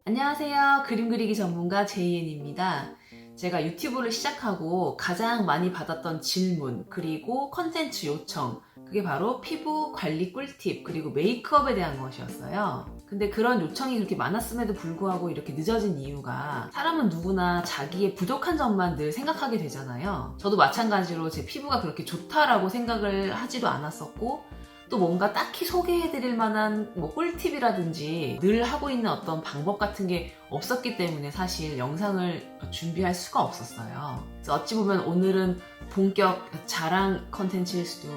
안녕하세요. 그림 그리기 전문가 제이엔입니다. 제가 유튜브를 시작하고 가장 많이 받았던 질문 그리고 컨텐츠 요청, 그게 바로 피부 관리 꿀팁 그리고 메이크업에 대한 것이었어요. 근데 그런 요청이 그렇게 많았음에도 불구하고 이렇게 늦어진 이유가, 사람은 누구나 자기의 부족한 점만 늘 생각하게 되잖아요. 저도 마찬가지로 제 피부가 그렇게 좋다라고 생각을 하지도 않았었고, 또 뭔가 딱히 소개해드릴 만한 꿀팁이라든지 늘 하고 있는 어떤 방법 같은 게 없었기 때문에 사실 영상을 준비할 수가 없었어요. 그래서 어찌 보면 오늘은 본격 자랑 컨텐츠일 수도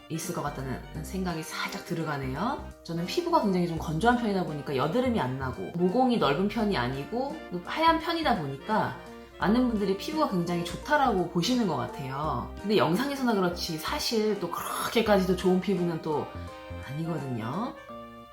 있을 것 같다는 생각이 살짝 들어가네요. 저는 피부가 굉장히 좀 건조한 편이다 보니까 여드름이 안 나고, 모공이 넓은 편이 아니고 하얀 편이다 보니까 많은 분들이 피부가 굉장히 좋다라고 보시는 것 같아요. 근데 영상에서나 그렇지 사실 또 그렇게까지도 좋은 피부는 또 아니거든요.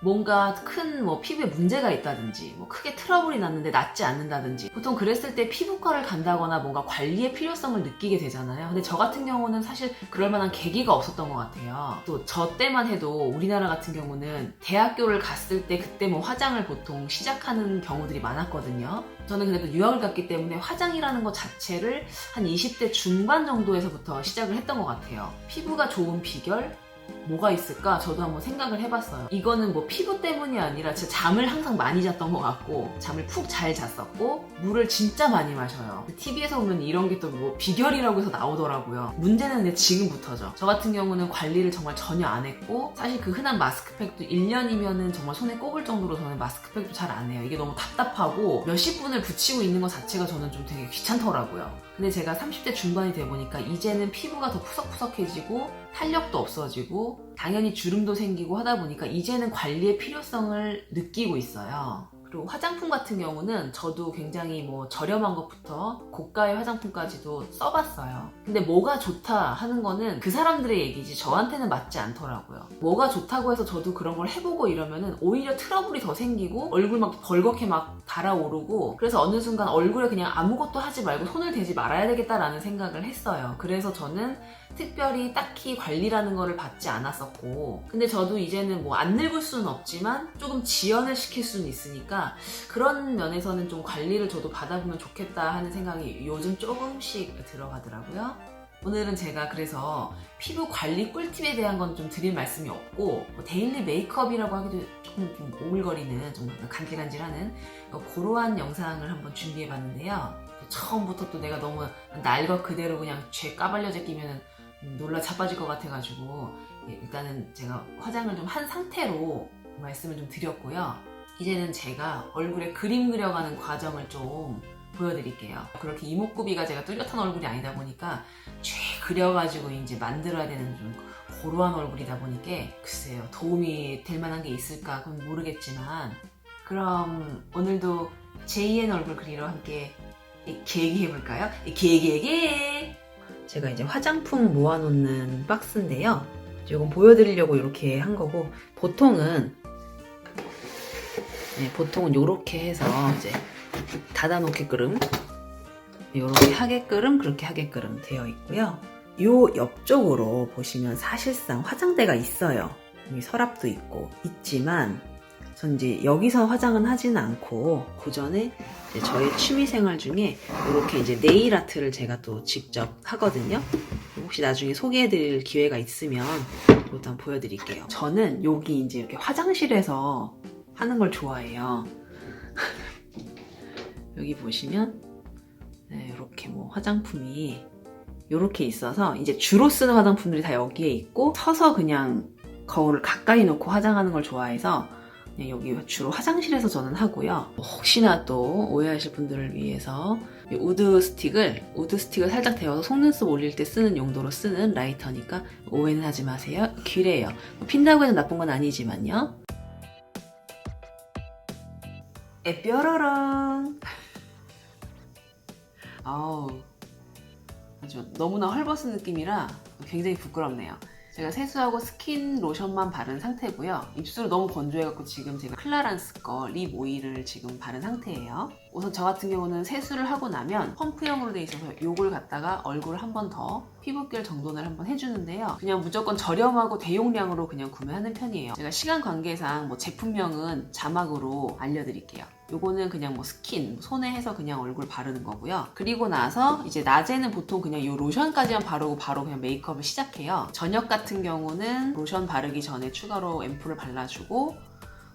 뭔가 큰 피부에 문제가 있다든지 크게 트러블이 났는데 낫지 않는다든지, 보통 그랬을 때 피부과를 간다거나 뭔가 관리의 필요성을 느끼게 되잖아요. 근데 저 같은 경우는 사실 그럴 만한 계기가 없었던 것 같아요. 또 저 때만 해도 우리나라 같은 경우는 대학교를 갔을 때 그때 화장을 보통 시작하는 경우들이 많았거든요. 저는 근데 또 유학을 갔기 때문에 화장이라는 것 자체를 한 20대 중반 정도에서부터 시작을 했던 것 같아요. 피부가 좋은 비결? 뭐가 있을까? 저도 한번 생각을 해봤어요. 이거는 피부 때문이 아니라 진짜 잠을 항상 많이 잤던 것 같고, 잠을 푹 잘 잤었고, 물을 진짜 많이 마셔요. TV에서 보면 이런 게 또 비결이라고 해서 나오더라고요. 문제는 근데 지금부터죠. 저 같은 경우는 관리를 정말 전혀 안 했고, 사실 그 흔한 마스크팩도 1년이면은 정말 손에 꼽을 정도로 저는 마스크팩도 잘 안 해요. 이게 너무 답답하고 몇십 분을 붙이고 있는 것 자체가 저는 좀 되게 귀찮더라고요. 근데 제가 30대 중반이 돼 보니까 이제는 피부가 더 푸석푸석해지고 탄력도 없어지고 당연히 주름도 생기고 하다 보니까 이제는 관리의 필요성을 느끼고 있어요. 그리고 화장품 같은 경우는 저도 굉장히 저렴한 것부터 고가의 화장품까지도 써봤어요. 근데 뭐가 좋다 하는 거는 그 사람들의 얘기지 저한테는 맞지 않더라고요. 뭐가 좋다고 해서 저도 그런 걸 해보고 이러면은 오히려 트러블이 더 생기고 얼굴 막 벌겋게 막 달아오르고, 그래서 어느 순간 얼굴에 그냥 아무것도 하지 말고 손을 대지 말아야 되겠다라는 생각을 했어요. 그래서 저는 특별히 딱히 관리라는 거를 받지 않았었고, 근데 저도 이제는 안 늙을 수는 없지만 조금 지연을 시킬 수는 있으니까 그런 면에서는 좀 관리를 저도 받아보면 좋겠다 하는 생각이 요즘 조금씩 들어가더라고요. 오늘은 제가 그래서 피부 관리 꿀팁에 대한 건 좀 드릴 말씀이 없고, 데일리 메이크업이라고 하기도 조금 좀 오글거리는, 좀 간질간질하는 그러한 영상을 한번 준비해봤는데요. 처음부터 또 내가 너무 날 것 그대로 그냥 죄 까발려 제끼면 놀라 자빠질 것 같아가지고, 일단은 제가 화장을 좀 한 상태로 말씀을 좀 드렸고요. 이제는 제가 얼굴에 그림 그려가는 과정을 좀 보여드릴게요. 그렇게 이목구비가 제가 뚜렷한 얼굴이 아니다 보니까 죄 그려가지고 이제 만들어야 되는 좀 고루한 얼굴이다 보니까 글쎄요, 도움이 될 만한 게 있을까 그건 모르겠지만, 그럼 오늘도 제이의 얼굴 그리러 함께 개기해볼까요? 개개개! 제가 이제 화장품 모아놓는 박스인데요. 이건 보여드리려고 이렇게 한 거고, 보통은 이렇게 해서 이제 닫아놓게끔, 이렇게 하게끔 그렇게 하게끔 되어 있고요. 요 옆쪽으로 보시면 사실상 화장대가 있어요. 여기 서랍도 있지만 전 이제 여기서 화장은 하지는 않고, 그 전에 저의 취미생활 중에 이렇게 이제 네일 아트를 제가 또 직접 하거든요. 혹시 나중에 소개해드릴 기회가 있으면 이것도 한번 보여드릴게요. 저는 여기 이제 이렇게 화장실에서 하는 걸 좋아해요. 여기 보시면 이렇게 화장품이 이렇게 있어서, 이제 주로 쓰는 화장품들이 다 여기에 있고, 서서 그냥 거울을 가까이 놓고 화장하는 걸 좋아해서 여기 주로 화장실에서 저는 하고요. 혹시나 또 오해하실 분들을 위해서 우드 스틱을 살짝 데워서 속눈썹 올릴 때 쓰는 용도로 쓰는 라이터니까 오해는 하지 마세요. 귀래요. 핀다고 해서 나쁜 건 아니지만요. 뾰로롱. 아우, 아주 너무나 헐벗은 느낌이라 굉장히 부끄럽네요. 제가 세수하고 스킨 로션만 바른 상태고요. 입술을 너무 건조해갖고 지금 제가 클라란스 거 립 오일을 지금 바른 상태예요. 우선 저 같은 경우는 세수를 하고 나면 펌프형으로 돼 있어서 요걸 갖다가 얼굴을 한 번 더 피부결 정돈을 한번 해주는데요. 그냥 무조건 저렴하고 대용량으로 그냥 구매하는 편이에요. 제가 시간 관계상 제품명은 자막으로 알려드릴게요. 요거는 그냥 뭐 스킨, 손에 해서 그냥 얼굴 바르는 거고요. 그리고 나서 이제 낮에는 보통 그냥 요 로션까지만 바르고 바로 그냥 메이크업을 시작해요. 저녁 같은 경우는 로션 바르기 전에 추가로 앰플을 발라주고,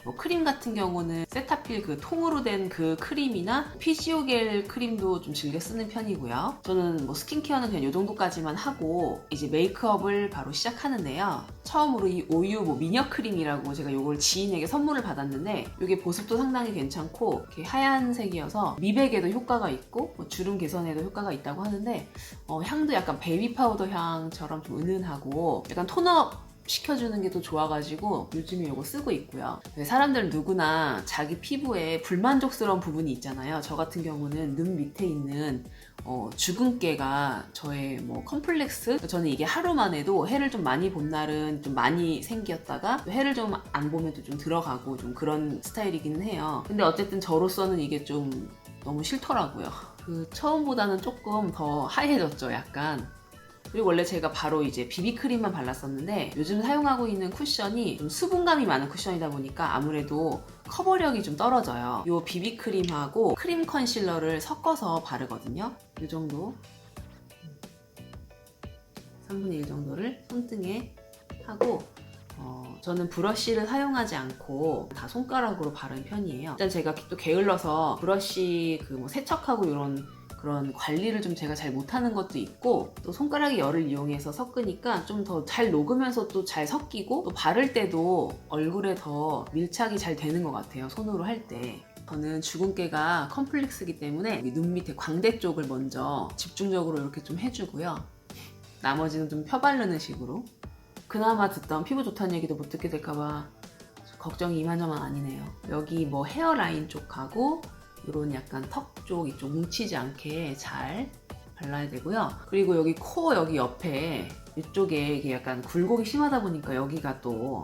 뭐 크림 같은 경우는 세타필 그 통으로 된 그 크림이나 피지오겔 크림도 좀 즐겨 쓰는 편이고요. 저는 뭐 스킨케어는 그냥 이 정도까지만 하고 이제 메이크업을 바로 시작하는데요. 처음으로 이 오유 뭐 미녀 크림이라고 제가 이걸 지인에게 선물을 받았는데 이게 보습도 상당히 괜찮고 이렇게 하얀색이어서 미백에도 효과가 있고 뭐 주름 개선에도 효과가 있다고 하는데 향도 약간 베이비 파우더 향처럼 좀 은은하고 약간 톤업 시켜주는 게 더 좋아가지고 요즘에 이거 쓰고 있고요. 사람들은 누구나 자기 피부에 불만족스러운 부분이 있잖아요. 저 같은 경우는 눈 밑에 있는 주근깨가 저의 뭐 컴플렉스? 저는 이게 하루만 해도 해를 좀 많이 본 날은 좀 많이 생겼다가 해를 좀 안 보면 또 좀 들어가고 좀 그런 스타일이기는 해요. 근데 어쨌든 저로서는 이게 좀 너무 싫더라고요. 그 처음보다는 조금 더 하얘졌죠, 약간. 그리고 원래 제가 바로 이제 비비크림만 발랐었는데 요즘 사용하고 있는 쿠션이 좀 수분감이 많은 쿠션이다 보니까 아무래도 커버력이 좀 떨어져요. 이 비비크림하고 크림 컨실러를 섞어서 바르거든요. 이 정도 3분의 1 정도를 손등에 하고 저는 브러쉬를 사용하지 않고 다 손가락으로 바르는 편이에요. 일단 제가 또 게을러서 브러쉬 그 뭐 세척하고 이런 그런 관리를 좀 제가 잘 못하는 것도 있고 또 손가락의 열을 이용해서 섞으니까 좀 더 잘 녹으면서 또 잘 섞이고 또 바를 때도 얼굴에 더 밀착이 잘 되는 것 같아요. 손으로 할 때. 저는 주근깨가 컴플렉스이기 때문에 눈 밑에 광대 쪽을 먼저 집중적으로 이렇게 좀 해주고요. 나머지는 좀 펴바르는 식으로. 그나마 듣던 피부 좋다는 얘기도 못 듣게 될까봐 걱정이 이만저만 아니네요. 여기 뭐 헤어라인 쪽하고 이런 약간 턱 쪽 이쪽 뭉치지 않게 잘 발라야 되고요. 그리고 여기 코 여기 옆에 이쪽에 이게 약간 굴곡이 심하다 보니까 여기가 또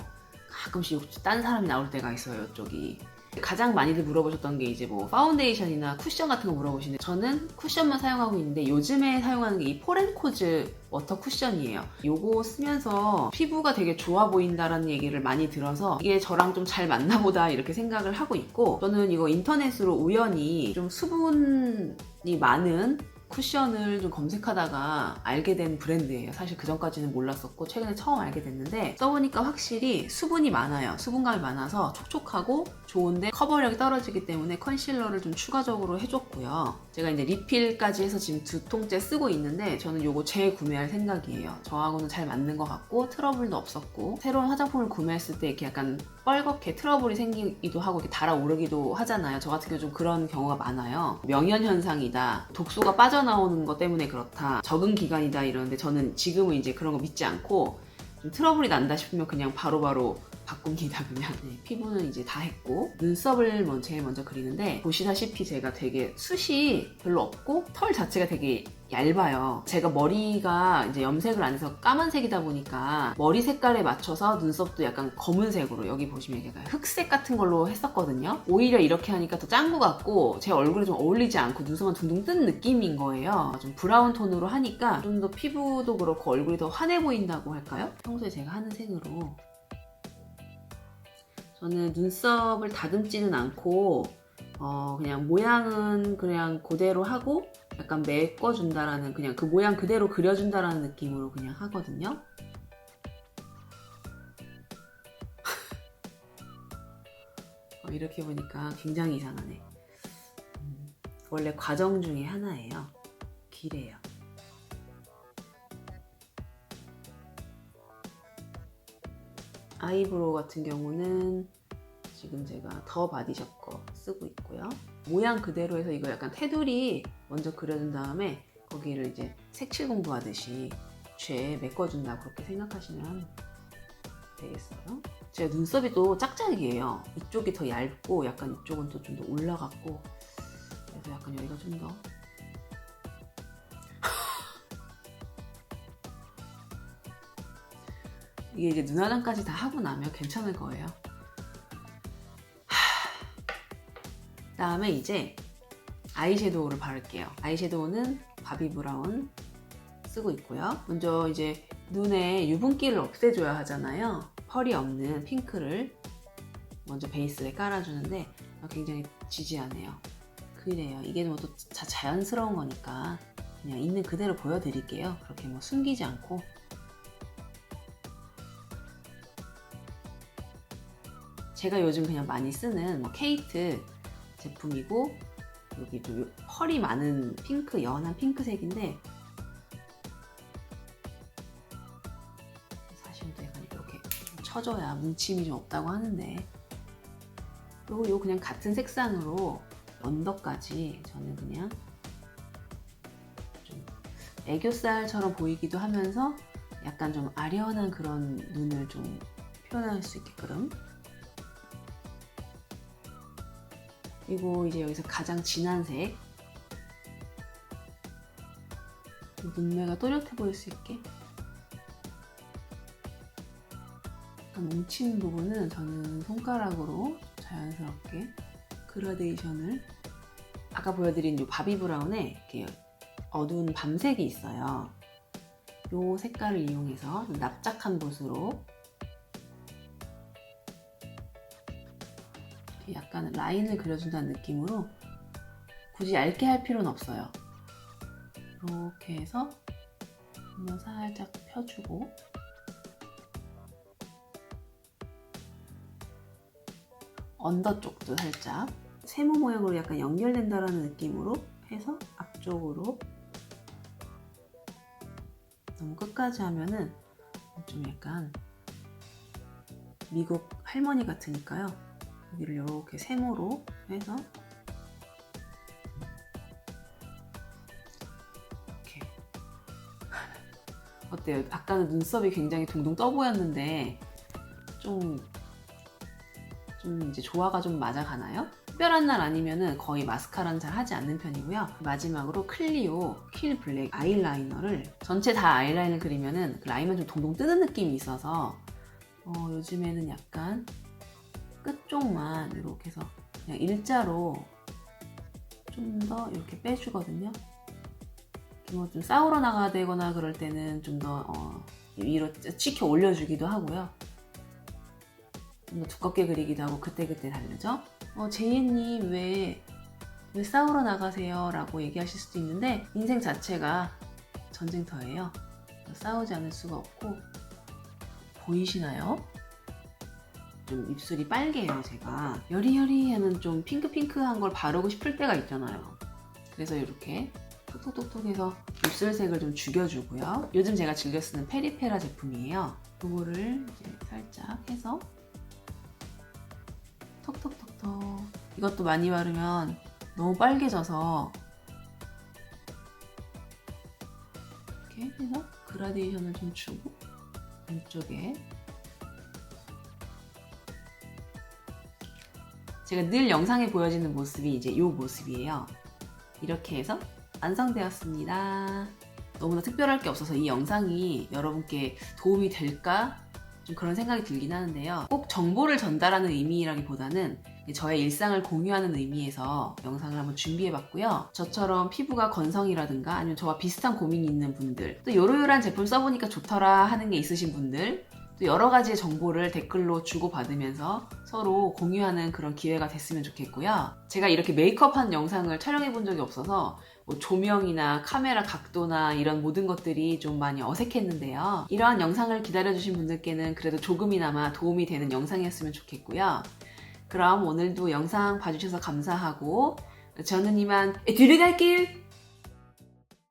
가끔씩 딴 사람이 나올 때가 있어요. 이쪽이. 가장 많이들 물어보셨던 게 이제 뭐 파운데이션이나 쿠션 같은 거 물어보시는데 저는 쿠션만 사용하고 있는데 요즘에 사용하는 게 이 포렌코즈 워터 쿠션이에요. 요거 쓰면서 피부가 되게 좋아 보인다라는 얘기를 많이 들어서 이게 저랑 좀 잘 맞나 보다 이렇게 생각을 하고 있고 저는 이거 인터넷으로 우연히 좀 수분이 많은 쿠션을 좀 검색하다가 알게 된 브랜드예요. 사실 그 전까지는 몰랐었고 최근에 처음 알게 됐는데 써보니까 확실히 수분이 많아요. 수분감이 많아서 촉촉하고 좋은데 커버력이 떨어지기 때문에 컨실러를 좀 추가적으로 해줬고요. 제가 이제 리필까지 해서 지금 2통째 쓰고 있는데 저는 이거 재구매할 생각이에요. 저하고는 잘 맞는 것 같고 트러블도 없었고 새로운 화장품을 구매했을 때 이렇게 약간 뻘겋게 트러블이 생기기도 하고 이렇게 달아오르기도 하잖아요. 저 같은 경우 좀 그런 경우가 많아요. 명현 현상이다. 독소가 빠져나오는 것 때문에 그렇다. 적응 기간이다 이러는데 저는 지금은 이제 그런 거 믿지 않고 좀 트러블이 난다 싶으면 그냥 바로바로 바꿉니다. 그냥. 네, 피부는 이제 다 했고 눈썹을 제일 먼저 그리는데 보시다시피 제가 되게 숱이 별로 없고 털 자체가 되게 얇아요. 제가 머리가 이제 염색을 안 해서 까만색이다 보니까 머리 색깔에 맞춰서 눈썹도 약간 검은색으로 여기 보시면 약간 흑색 같은 걸로 했었거든요. 오히려 이렇게 하니까 더 짠 것 같고 제 얼굴에 좀 어울리지 않고 눈썹만 둥둥 뜬 느낌인 거예요. 좀 브라운 톤으로 하니까 좀 더 피부도 그렇고 얼굴이 더 환해 보인다고 할까요? 평소에 제가 하는 색으로 저는 눈썹을 다듬지는 않고 그냥 모양은 그냥 그대로 하고 약간 메꿔준다라는 그냥 그 모양 그대로 그려준다라는 느낌으로 그냥 하거든요. 이렇게 보니까 굉장히 이상하네. 원래 과정 중에 하나예요. 기래요. 아이브로우 같은 경우는 지금 제가 더 바디샵 거 쓰고 있고요. 모양 그대로 해서 이거 약간 테두리 먼저 그려준 다음에 거기를 이제 색칠 공부하듯이 죄 메꿔준다 그렇게 생각하시면 되겠어요. 제가 눈썹이 또 짝짝이에요. 이쪽이 더 얇고 약간 이쪽은 또 좀 더 올라갔고 그래서 약간 여기가 좀 더 이게 이제 눈화장까지 다 하고 나면 괜찮을 거예요. 다음에 이제 아이섀도우를 바를게요. 아이섀도우는 바비 브라운 쓰고 있고요. 먼저 이제 눈에 유분기를 없애줘야 하잖아요. 펄이 없는 핑크를 먼저 베이스에 깔아주는데 굉장히 지지하네요. 그래요. 이게 뭐 또 자연스러운 거니까 그냥 있는 그대로 보여드릴게요. 그렇게 뭐 숨기지 않고. 제가 요즘 그냥 많이 쓰는 뭐 케이트 제품이고, 여기 좀 펄이 많은 핑크, 연한 핑크색인데, 사실은 또 약간 이렇게 좀 쳐줘야 뭉침이 좀 없다고 하는데, 그리고 요 그냥 같은 색상으로 언더까지 저는 그냥 좀 애교살처럼 보이기도 하면서 약간 좀 아련한 그런 눈을 좀 표현할 수 있게끔. 그리고 이제 여기서 가장 진한 색, 눈매가 또렷해 보일 수 있게 약간 뭉치는 부분은 저는 손가락으로 자연스럽게 그라데이션을, 아까 보여드린 이 바비 브라운에 이렇게 어두운 밤색이 있어요. 이 색깔을 이용해서 납작한 붓으로 약간 라인을 그려준다는 느낌으로, 굳이 얇게 할 필요는 없어요. 이렇게 해서 한번 살짝 펴주고, 언더 쪽도 살짝 세모 모양으로 약간 연결된다라는 느낌으로 해서 앞쪽으로, 너무 끝까지 하면은 좀 약간 미국 할머니 같으니까요. 여기를 이렇게 세모로 해서 이렇게. 어때요? 아까는 눈썹이 굉장히 둥둥 떠 보였는데 좀 이제 조화가 좀 맞아가나요? 특별한 날 아니면은 거의 마스카라는 잘 하지 않는 편이고요. 마지막으로 클리오 킬 블랙 아이라이너를, 전체 다 아이라인을 그리면은 그 라인만 좀 동동 뜨는 느낌이 있어서 요즘에는 약간 끝쪽만 이렇게 해서 그냥 일자로 좀 더 이렇게 빼주거든요. 좀 싸우러 나가야 되거나 그럴 때는 좀 더 위로 치켜 올려주기도 하고요. 좀 더 두껍게 그리기도 하고 그때그때 다르죠. 제이님 왜 싸우러 나가세요? 라고 얘기하실 수도 있는데, 인생 자체가 전쟁터예요. 싸우지 않을 수가 없고. 보이시나요? 좀 입술이 빨개요. 제가 여리여리하는 좀 핑크핑크한 걸 바르고 싶을 때가 있잖아요. 그래서 이렇게 톡톡톡톡 해서 입술색을 좀 죽여주고요. 요즘 제가 즐겨 쓰는 페리페라 제품이에요. 이거를 이제 살짝 해서 톡톡톡톡. 이것도 많이 바르면 너무 빨개져서 이렇게 해서 그라데이션을 좀 주고, 이쪽에 제가 늘 영상에 보여지는 모습이 이제 이 모습이에요. 이렇게 해서 완성되었습니다. 너무나 특별할 게 없어서 이 영상이 여러분께 도움이 될까? 좀 그런 생각이 들긴 하는데요. 꼭 정보를 전달하는 의미라기보다는 저의 일상을 공유하는 의미에서 영상을 한번 준비해봤고요. 저처럼 피부가 건성이라든가 아니면 저와 비슷한 고민이 있는 분들, 또 요러요러한 제품 써보니까 좋더라 하는 게 있으신 분들, 또 여러 가지의 정보를 댓글로 주고받으면서 서로 공유하는 그런 기회가 됐으면 좋겠고요. 제가 이렇게 메이크업한 영상을 촬영해 본 적이 없어서 뭐 조명이나 카메라 각도나 이런 모든 것들이 좀 많이 어색했는데요. 이러한 영상을 기다려주신 분들께는 그래도 조금이나마 도움이 되는 영상이었으면 좋겠고요. 그럼 오늘도 영상 봐주셔서 감사하고, 저는 이만 들어갈게요.